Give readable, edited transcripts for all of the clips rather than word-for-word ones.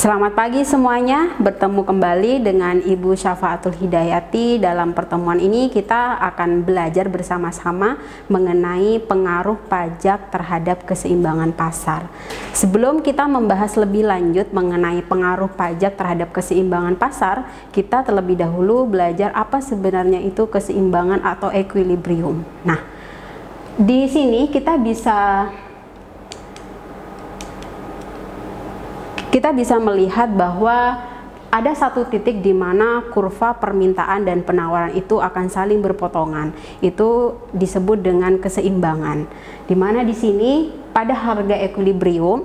Selamat pagi semuanya, bertemu kembali dengan Ibu Syafaatul Hidayati. Dalam pertemuan ini kita akan belajar bersama-sama mengenai pengaruh pajak terhadap keseimbangan pasar. Sebelum kita membahas lebih lanjut mengenai pengaruh pajak terhadap keseimbangan pasar, kita terlebih dahulu belajar apa sebenarnya itu keseimbangan atau equilibrium. Nah, di sini kita bisa melihat bahwa ada satu titik di mana kurva permintaan dan penawaran itu akan saling berpotongan. Itu disebut dengan keseimbangan. Di mana di sini pada harga equilibrium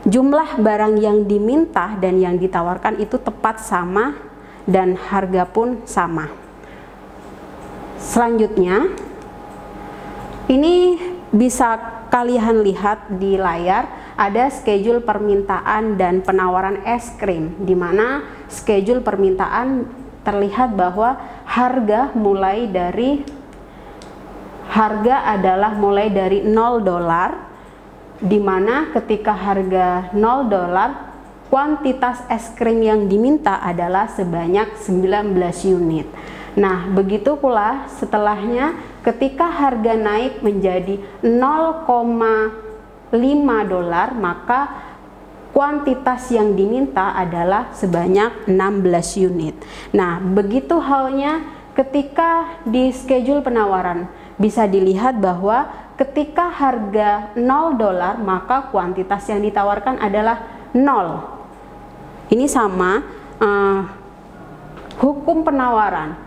jumlah barang yang diminta dan yang ditawarkan itu tepat sama dan harga pun sama. Selanjutnya, ini bisa kalian lihat di layar. Ada schedule permintaan dan penawaran es krim, di mana schedule permintaan terlihat bahwa harga adalah mulai dari $0, di mana ketika harga $0, kuantitas es krim yang diminta adalah sebanyak 19 unit. Nah, begitu pula setelahnya ketika harga naik menjadi $0,5, maka kuantitas yang diminta adalah sebanyak 16 unit. Nah, begitu halnya ketika di schedule penawaran, bisa dilihat bahwa ketika harga $0, maka kuantitas yang ditawarkan adalah 0. Ini sama hukum penawaran.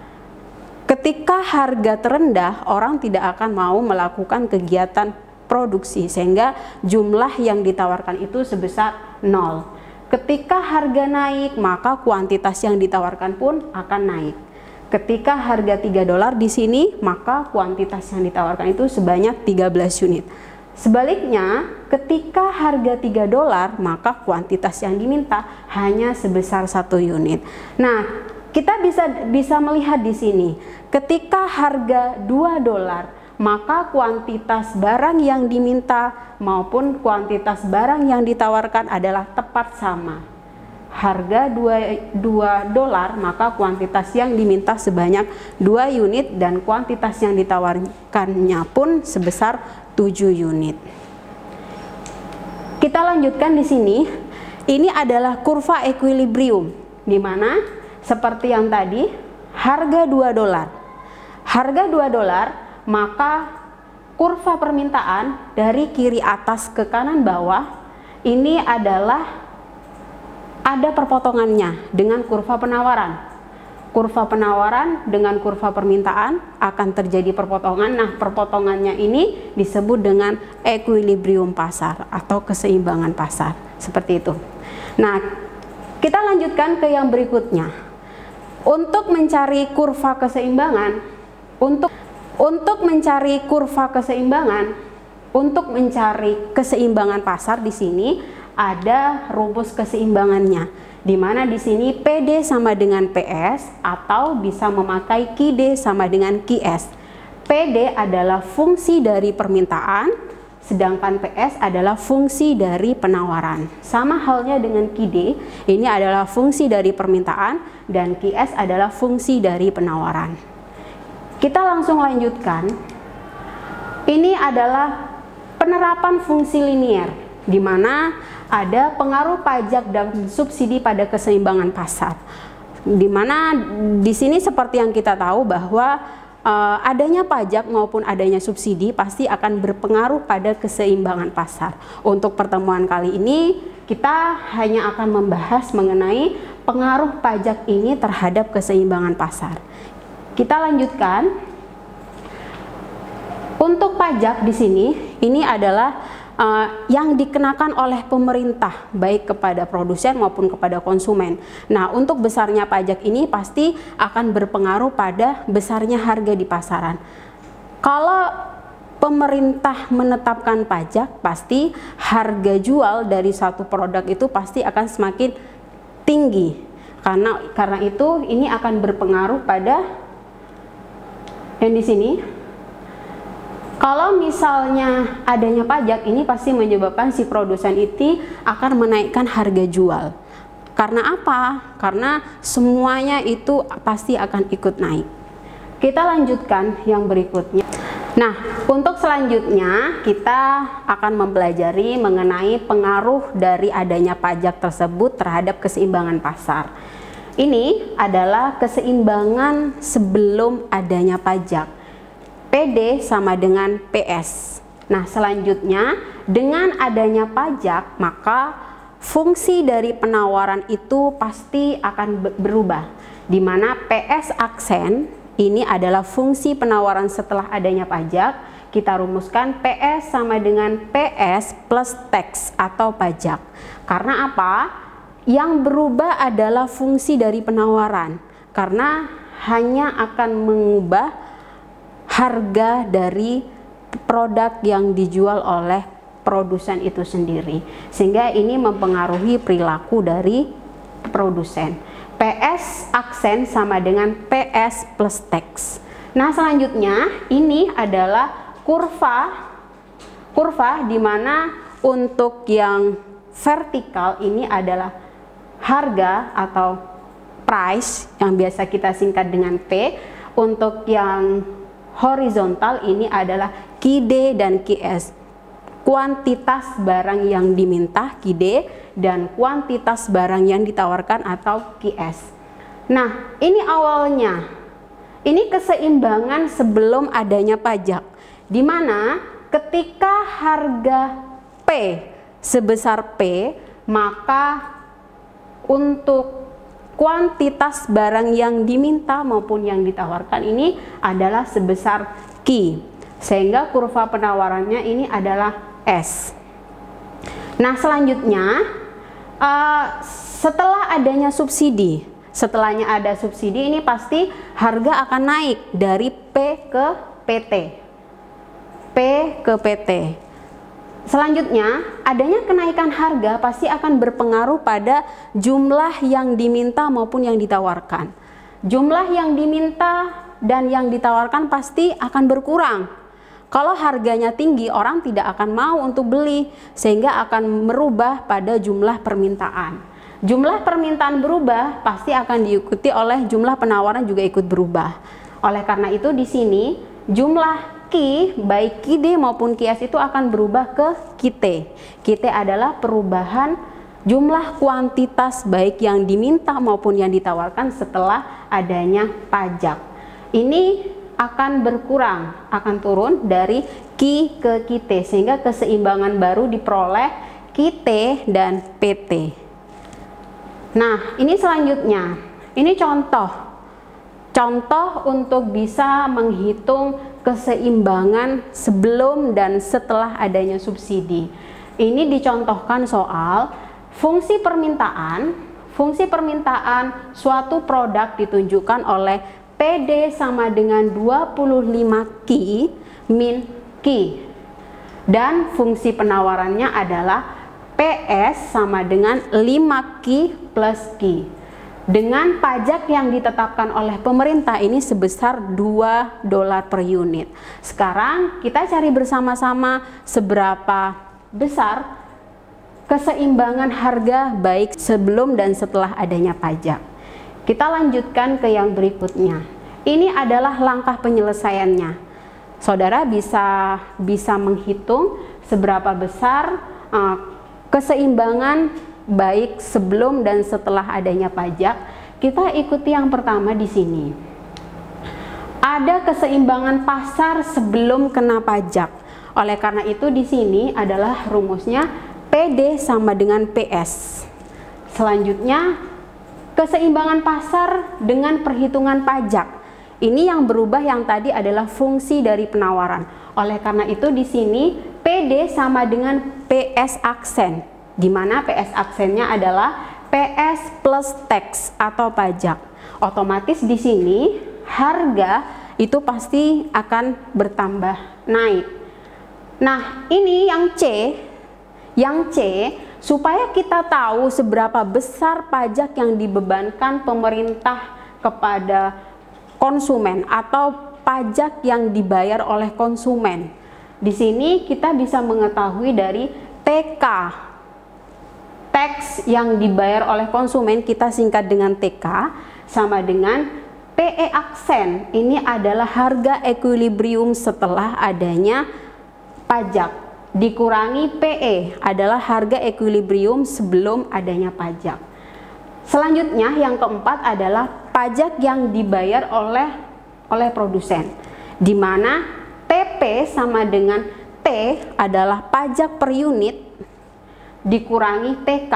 Ketika harga terendah, orang tidak akan mau melakukan kegiatan produksi, sehingga jumlah yang ditawarkan itu sebesar 0. Ketika harga naik, maka kuantitas yang ditawarkan pun akan naik. Ketika harga $3 di sini, maka kuantitas yang ditawarkan itu sebanyak 13 unit. Sebaliknya, ketika harga $3, maka kuantitas yang diminta hanya sebesar 1 unit. Nah, kita bisa melihat di sini, ketika harga $2, maka kuantitas barang yang diminta maupun kuantitas barang yang ditawarkan adalah tepat sama. Harga $2, maka kuantitas yang diminta sebanyak 2 unit dan kuantitas yang ditawarkannya pun sebesar 7 unit. Kita lanjutkan di sini. Ini adalah kurva equilibrium, di mana seperti yang tadi, harga $2. Harga $2, maka kurva permintaan dari kiri atas ke kanan bawah ini adalah ada perpotongannya dengan kurva penawaran. Kurva penawaran dengan kurva permintaan akan terjadi perpotongan. Nah, perpotongannya ini disebut dengan equilibrium pasar atau keseimbangan pasar, seperti itu. Nah, kita lanjutkan ke yang berikutnya. Untuk mencari kurva keseimbangan, untuk mencari keseimbangan pasar di sini ada rumus keseimbangannya, di mana di sini PD sama dengan PS atau bisa memakai QD sama dengan QS. PD adalah fungsi dari permintaan, sedangkan PS adalah fungsi dari penawaran. Sama halnya dengan QD, ini adalah fungsi dari permintaan dan QS adalah fungsi dari penawaran. Kita langsung lanjutkan. Ini adalah penerapan fungsi linier, di mana ada pengaruh pajak dan subsidi pada keseimbangan pasar. Di mana di sini seperti yang kita tahu bahwa adanya pajak maupun adanya subsidi pasti akan berpengaruh pada keseimbangan pasar. Untuk pertemuan kali ini kita hanya akan membahas mengenai pengaruh pajak ini terhadap keseimbangan pasar. Kita lanjutkan. Untuk pajak di sini, ini adalah yang dikenakan oleh pemerintah baik kepada produsen maupun kepada konsumen. Nah, untuk besarnya pajak ini pasti akan berpengaruh pada besarnya harga di pasaran. Kalau pemerintah menetapkan pajak, pasti harga jual dari satu produk itu pasti akan semakin tinggi. Karena itu ini akan berpengaruh pada yang di sini. Kalau misalnya adanya pajak, ini pasti menyebabkan si produsen itu akan menaikkan harga jual. Karena apa? Karena semuanya itu pasti akan ikut naik. Kita lanjutkan yang berikutnya. Nah, untuk selanjutnya kita akan mempelajari mengenai pengaruh dari adanya pajak tersebut terhadap keseimbangan pasar. Ini adalah keseimbangan sebelum adanya pajak. PD sama dengan PS. Nah, selanjutnya dengan adanya pajak, maka fungsi dari penawaran itu pasti akan berubah. Di mana PS aksen ini adalah fungsi penawaran setelah adanya pajak. Kita rumuskan PS sama dengan PS plus tax atau pajak. Karena apa? Yang berubah adalah fungsi dari penawaran. Karena hanya akan mengubah harga dari produk yang dijual oleh produsen itu sendiri, sehingga ini mempengaruhi perilaku dari produsen. PS aksen sama dengan PS plus tax. Nah, selanjutnya ini adalah kurva di mana untuk yang vertikal ini adalah harga atau price yang biasa kita singkat dengan P. Untuk yang horizontal ini adalah QD dan QS, kuantitas barang yang diminta QD dan kuantitas barang yang ditawarkan atau QS. Nah, ini awalnya, ini keseimbangan sebelum adanya pajak, di mana ketika harga P sebesar P, maka untuk kuantitas barang yang diminta maupun yang ditawarkan ini adalah sebesar Q, sehingga kurva penawarannya ini adalah S. Nah, selanjutnya setelah adanya subsidi, setelahnya ada subsidi, ini pasti harga akan naik dari P ke PT, P ke PT. Selanjutnya, adanya kenaikan harga pasti akan berpengaruh pada jumlah yang diminta maupun yang ditawarkan. Jumlah yang diminta dan yang ditawarkan pasti akan berkurang. Kalau harganya tinggi, orang tidak akan mau untuk beli, sehingga akan merubah pada jumlah permintaan. Jumlah permintaan berubah, pasti akan diikuti oleh jumlah penawaran juga ikut berubah. Oleh karena itu di sini jumlah Q, baik QD maupun QS itu akan berubah ke QT. QT adalah perubahan jumlah kuantitas baik yang diminta maupun yang ditawarkan setelah adanya pajak. Ini akan berkurang, akan turun dari Q ke QT, sehingga keseimbangan baru diperoleh QT dan PT. Nah, ini selanjutnya, ini contoh untuk bisa menghitung keseimbangan sebelum dan setelah adanya subsidi. Ini dicontohkan soal fungsi permintaan suatu produk ditunjukkan oleh PD sama dengan 25 Q min Q, dan fungsi penawarannya adalah PS sama dengan 5 Q plus Q. Dengan pajak yang ditetapkan oleh pemerintah ini sebesar $2 per unit. Sekarang kita cari bersama-sama seberapa besar keseimbangan harga baik sebelum dan setelah adanya pajak. Kita lanjutkan ke yang berikutnya. Ini adalah langkah penyelesaiannya. Saudara bisa menghitung seberapa besar keseimbangan baik sebelum dan setelah adanya pajak. Kita ikuti yang pertama di sini. Ada keseimbangan pasar sebelum kena pajak. Oleh karena itu di sini adalah rumusnya PD sama dengan PS. Selanjutnya keseimbangan pasar dengan perhitungan pajak. Ini yang berubah, yang tadi adalah fungsi dari penawaran. Oleh karena itu di sini PD sama dengan PS aksen, di mana PS aksennya adalah PS plus tax atau pajak. Otomatis di sini harga itu pasti akan bertambah naik. Nah, ini yang C, supaya kita tahu seberapa besar pajak yang dibebankan pemerintah kepada konsumen atau pajak yang dibayar oleh konsumen. Di sini kita bisa mengetahui dari TK, tax yang dibayar oleh konsumen, kita singkat dengan TK, sama dengan PE aksen. Ini adalah harga ekuilibrium setelah adanya pajak, dikurangi PE adalah harga ekuilibrium sebelum adanya pajak. Selanjutnya yang keempat adalah pajak yang dibayar oleh produsen, di mana TP sama dengan T adalah pajak per unit dikurangi TK.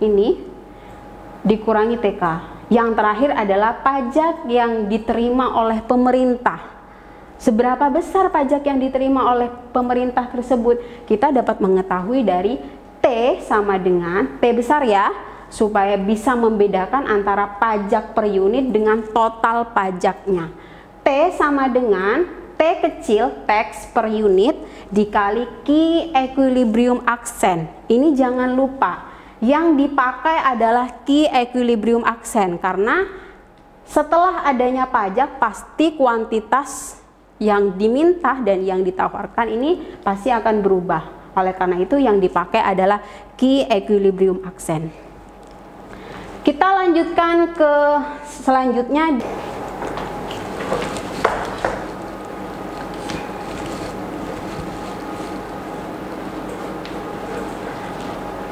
Ini dikurangi TK. Yang terakhir adalah pajak yang diterima oleh pemerintah. Seberapa besar pajak yang diterima oleh pemerintah tersebut? Kita dapat mengetahui dari T sama dengan T besar ya, supaya bisa membedakan antara pajak per unit dengan total pajaknya. T sama dengan T kecil, tax per unit, dikali key equilibrium aksen. Ini jangan lupa, yang dipakai adalah key equilibrium aksen, karena setelah adanya pajak pasti kuantitas yang diminta dan yang ditawarkan ini pasti akan berubah. Oleh karena itu yang dipakai adalah key equilibrium aksen. Kita lanjutkan ke selanjutnya.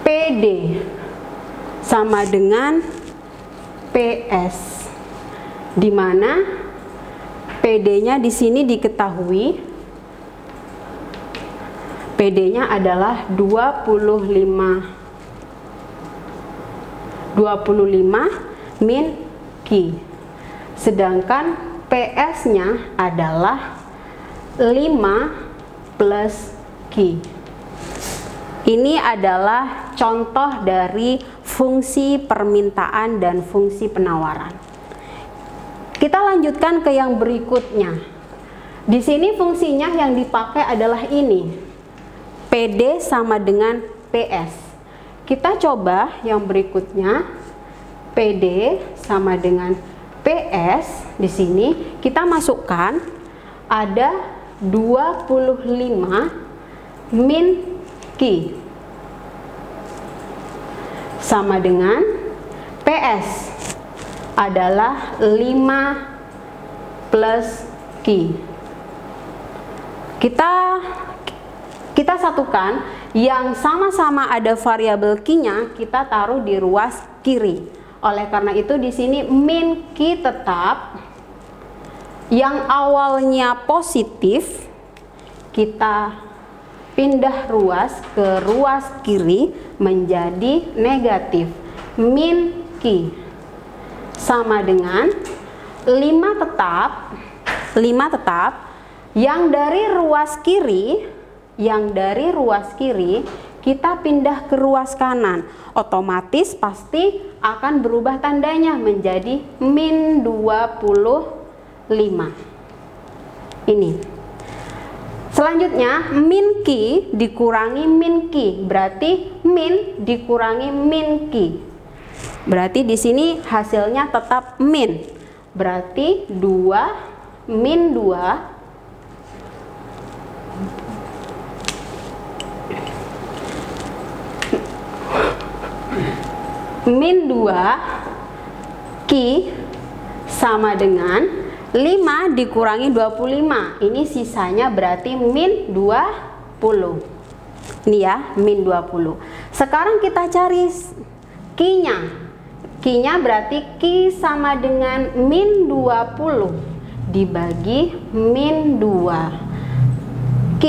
PD sama dengan PS, di mana PD-nya di sini diketahui, PD-nya adalah 25 min Q, sedangkan PS-nya adalah 5 plus Q. Ini adalah contoh dari fungsi permintaan dan fungsi penawaran. Kita lanjutkan ke yang berikutnya. Di sini fungsinya yang dipakai adalah ini. PD sama dengan PS. Kita coba yang berikutnya. PD sama dengan PS. Di sini kita masukkan ada 25 min Q sama dengan PS adalah 5 plus Q. Kita satukan, yang sama-sama ada variabel Q-nya kita taruh di ruas kiri. Oleh karena itu di sini min Q tetap, yang awalnya positif kita pindah ruas ke ruas kiri menjadi negatif. Min Q sama dengan 5 tetap, yang dari ruas kiri kita pindah ke ruas kanan, otomatis pasti akan berubah tandanya menjadi min 25. Ini. Selanjutnya min Q dikurangi min Q, berarti min dikurangi min Q. Berarti di sini hasilnya tetap min. Berarti 2 min 2 Q sama dengan 5 dikurangi 25. Ini sisanya berarti min 20. Ini ya, min 20. Sekarang kita cari Q-nya. Q-nya berarti Q sama dengan min 20 dibagi min 2. Q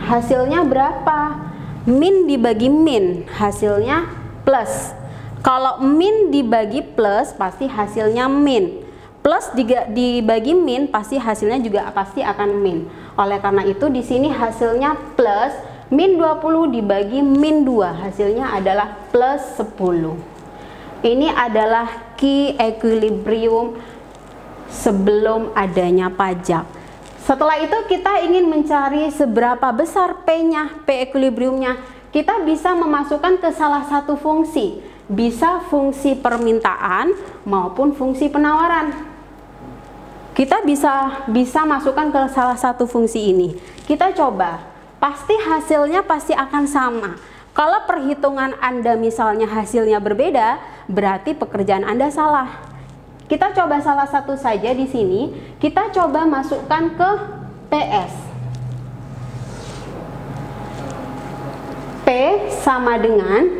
hasilnya berapa? Min dibagi min hasilnya plus. Kalau min dibagi plus pasti hasilnya min. Plus dibagi min pasti hasilnya juga pasti akan min. Oleh karena itu di sini hasilnya plus, min 20 dibagi min 2 hasilnya adalah plus 10. Ini adalah key equilibrium sebelum adanya pajak. Setelah itu kita ingin mencari seberapa besar P-nya, P equilibriumnya. Kita bisa memasukkan ke salah satu fungsi. Bisa fungsi permintaan maupun fungsi penawaran. Kita bisa masukkan ke salah satu fungsi ini. Kita coba, pasti hasilnya pasti akan sama. Kalau perhitungan Anda misalnya hasilnya berbeda, berarti pekerjaan Anda salah. Kita coba salah satu saja di sini. Kita coba masukkan ke PS. P sama dengan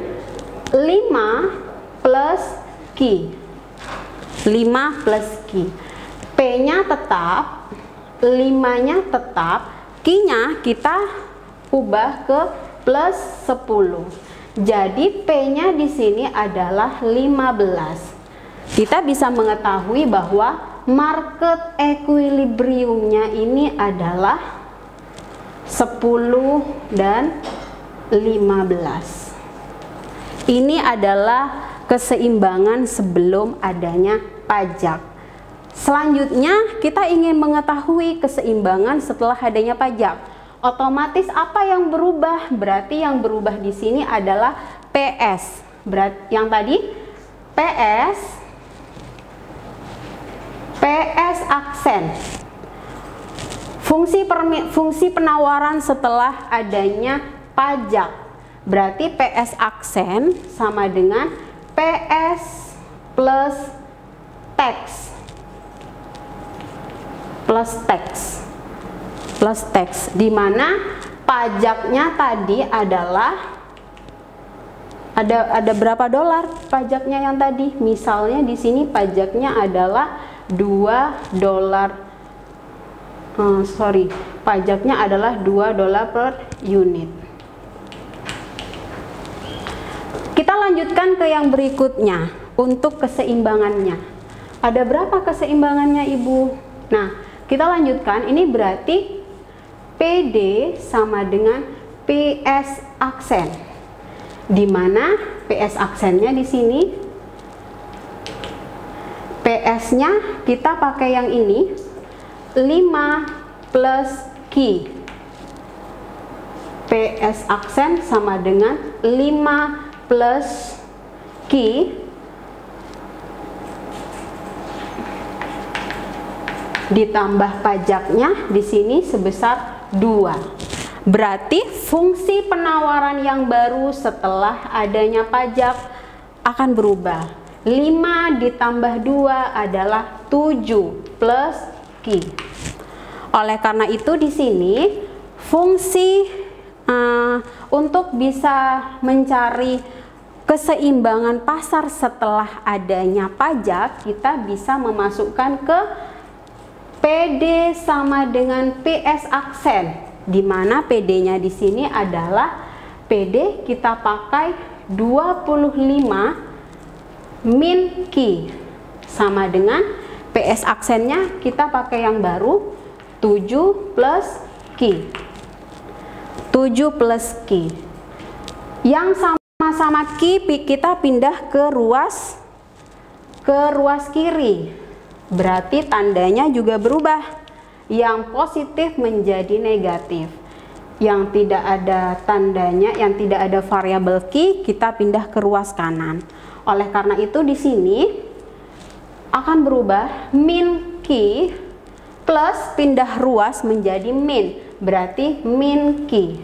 5 plus Q. 5 plus Q. P-nya tetap, 5-nya tetap, Q-nya kita ubah ke plus 10. Jadi P-nya di sini adalah 15. Kita bisa mengetahui bahwa market equilibriumnya ini adalah 10 dan 15. Ini adalah keseimbangan sebelum adanya pajak. Selanjutnya kita ingin mengetahui keseimbangan setelah adanya pajak. Otomatis apa yang berubah? Berarti yang berubah di sini adalah PS. Berarti yang tadi PS aksen. Fungsi penawaran setelah adanya pajak. Berarti PS aksen sama dengan PS plus tax. Plus tax, di mana pajaknya tadi adalah ada berapa dolar pajaknya yang tadi? Misalnya di sini pajaknya adalah 2 dolar. Pajaknya adalah 2 dolar per unit. Kita lanjutkan ke yang berikutnya untuk keseimbangannya. Ada berapa keseimbangannya, Ibu? Nah, kita lanjutkan. Ini berarti PD sama dengan PS aksen. Di mana PS aksennya di sini, PS-nya kita pakai yang ini, 5 plus Q. PS aksen sama dengan 5 plus Q ditambah pajaknya di sini sebesar 2. Berarti fungsi penawaran yang baru setelah adanya pajak akan berubah. 5 ditambah 2 adalah 7 plus Q. Oleh karena itu di sini fungsi untuk bisa mencari keseimbangan pasar setelah adanya pajak, kita bisa memasukkan ke PD sama dengan PS aksen, di mana PD-nya di sini adalah PD kita pakai 25 min Q sama dengan PS aksennya kita pakai yang baru 7 plus Q. 7 plus Q. Yang sama-sama Q kita pindah ke ruas kiri. Berarti tandanya juga berubah. Yang positif menjadi negatif. Yang tidak ada tandanya, yang tidak ada variabel Q, kita pindah ke ruas kanan. Oleh karena itu di sini akan berubah min Q plus pindah ruas menjadi min. Berarti min Q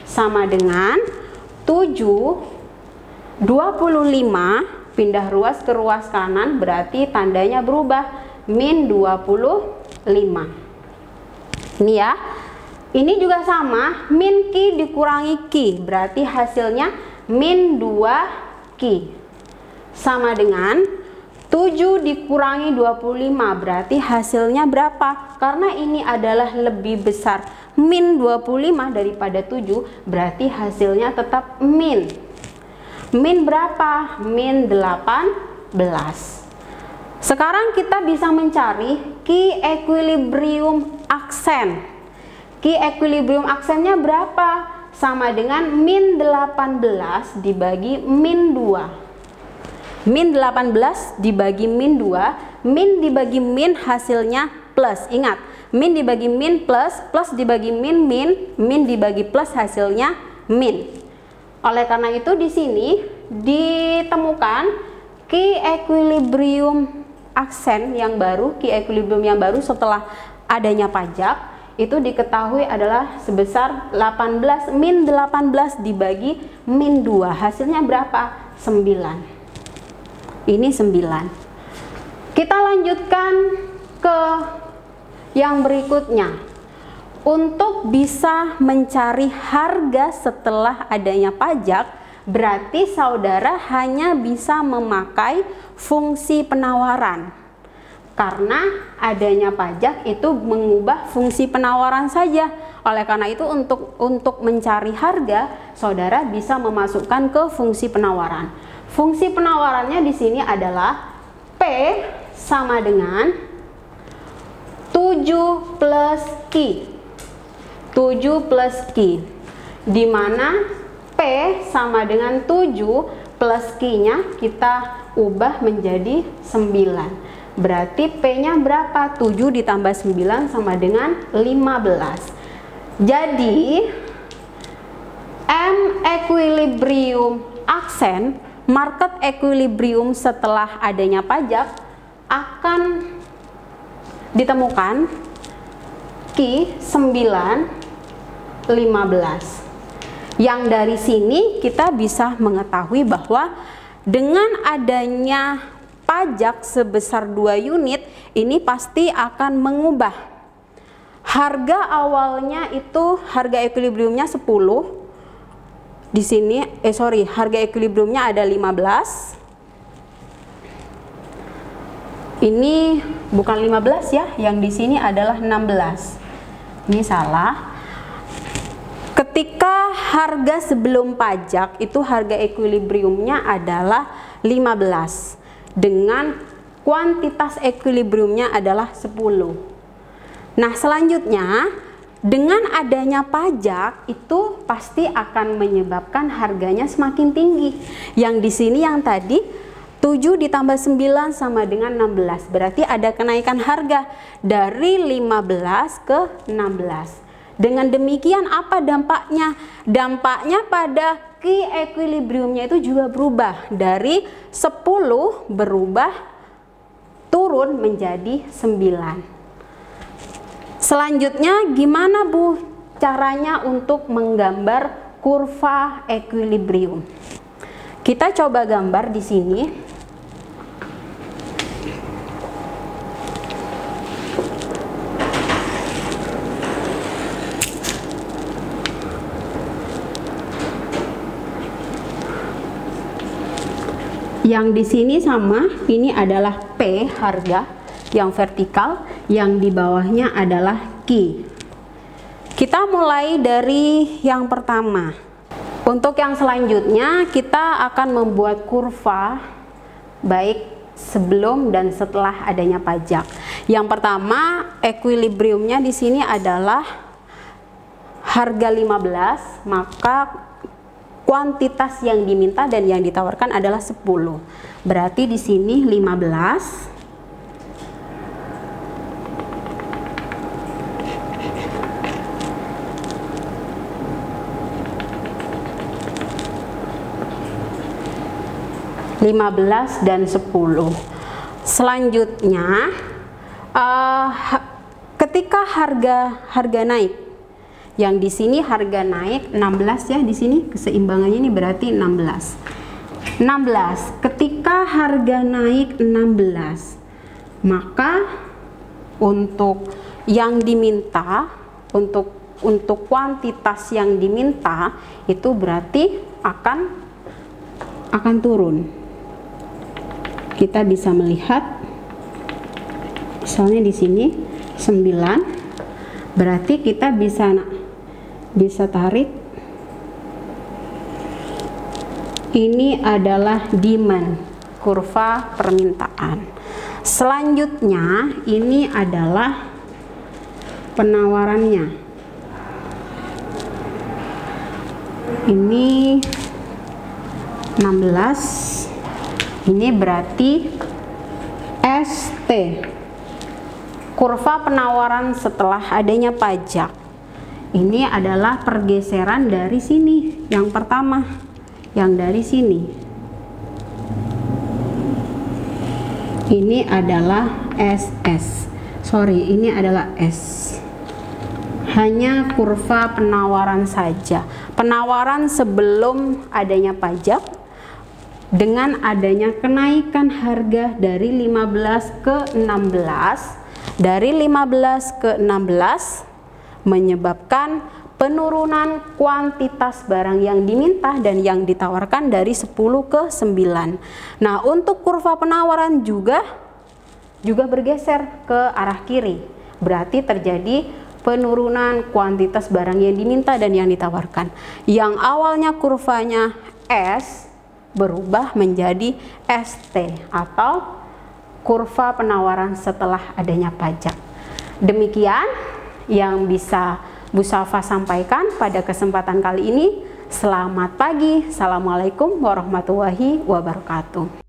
sama dengan 25 pindah ruas ke ruas kanan, berarti tandanya berubah, min 25. Ini ya. Ini juga sama, min Q dikurangi Q, berarti hasilnya min 2 Q. Sama dengan 7 dikurangi 25, berarti hasilnya berapa? Karena ini adalah lebih besar min 25 daripada 7, berarti hasilnya tetap min. Min berapa? Min 18. Sekarang kita bisa mencari Q equilibrium aksen. Q equilibrium aksennya berapa? Sama dengan min 18 dibagi min 2. Min 18 dibagi min 2, min dibagi min hasilnya plus. Ingat, min dibagi min plus, plus dibagi min, min dibagi plus hasilnya min. Oleh karena itu di sini ditemukan key equilibrium aksen yang baru, key equilibrium yang baru setelah adanya pajak itu diketahui adalah sebesar 18 min 18 dibagi min 2. Hasilnya berapa? 9. Ini 9. Kita lanjutkan ke yang berikutnya. Untuk bisa mencari harga setelah adanya pajak, berarti saudara hanya bisa memakai fungsi penawaran. Karena adanya pajak itu mengubah fungsi penawaran saja. Oleh karena itu untuk mencari harga, saudara bisa memasukkan ke fungsi penawaran. Fungsi penawarannya di sini adalah P sama dengan 7 plus Q. 7 plus Q, di mana P sama dengan 7 plus Q-nya kita ubah menjadi 9. Berarti P-nya berapa? 7 ditambah 9 sama dengan 15. Jadi M equilibrium aksen, market equilibrium setelah adanya pajak akan ditemukan Q 9 15. Yang dari sini kita bisa mengetahui bahwa dengan adanya pajak sebesar 2 unit ini pasti akan mengubah harga awalnya itu, harga equilibriumnya 10. Di sini harga equilibriumnya ada 15. Ini bukan 15 ya, yang di sini adalah 16. Ini salah. Ketika harga sebelum pajak itu harga equilibriumnya adalah 15 dengan kuantitas equilibriumnya adalah 10. Nah, selanjutnya dengan adanya pajak itu pasti akan menyebabkan harganya semakin tinggi. Yang di sini yang tadi 7 ditambah 9 sama dengan 16. Berarti ada kenaikan harga dari 15 ke 16. Dengan demikian apa dampaknya? Dampaknya pada key equilibriumnya itu juga berubah. Dari 10 berubah turun menjadi 9. Selanjutnya gimana Bu caranya untuk menggambar kurva equilibrium? Kita coba gambar di sini. Yang di sini sama, ini adalah P harga yang vertikal, yang di bawahnya adalah Q. Kita mulai dari yang pertama. Untuk yang selanjutnya kita akan membuat kurva baik sebelum dan setelah adanya pajak. Yang pertama, equilibriumnya di sini adalah harga 15, maka kuantitas yang diminta dan yang ditawarkan adalah 10. Berarti di sini 15. Dan 10. Selanjutnya ketika harga naik, yang di sini harga naik 16 ya, di sini keseimbangannya ini berarti 16. Ketika harga naik 16, maka untuk yang diminta, untuk kuantitas yang diminta itu berarti akan turun. Kita bisa melihat misalnya di sini 9, berarti kita bisa tarik, ini adalah demand, kurva permintaan. Selanjutnya ini adalah penawarannya. Ini 16, ini berarti ST. kurva penawaran setelah adanya pajak. Ini adalah pergeseran dari sini. Yang pertama, yang dari sini. Ini adalah SS. Sorry, ini adalah S. Hanya kurva penawaran saja. Penawaran sebelum adanya pajak dengan adanya kenaikan harga dari 15 ke 16, dari 15 ke 16 menyebabkan penurunan kuantitas barang yang diminta dan yang ditawarkan dari 10 ke 9. Nah, untuk kurva penawaran juga bergeser ke arah kiri. Berarti terjadi penurunan kuantitas barang yang diminta dan yang ditawarkan. Yang awalnya kurvanya S berubah menjadi ST atau kurva penawaran setelah adanya pajak. Demikian yang bisa Bu Safa sampaikan pada kesempatan kali ini. Selamat pagi. Assalamualaikum warahmatullahi wabarakatuh.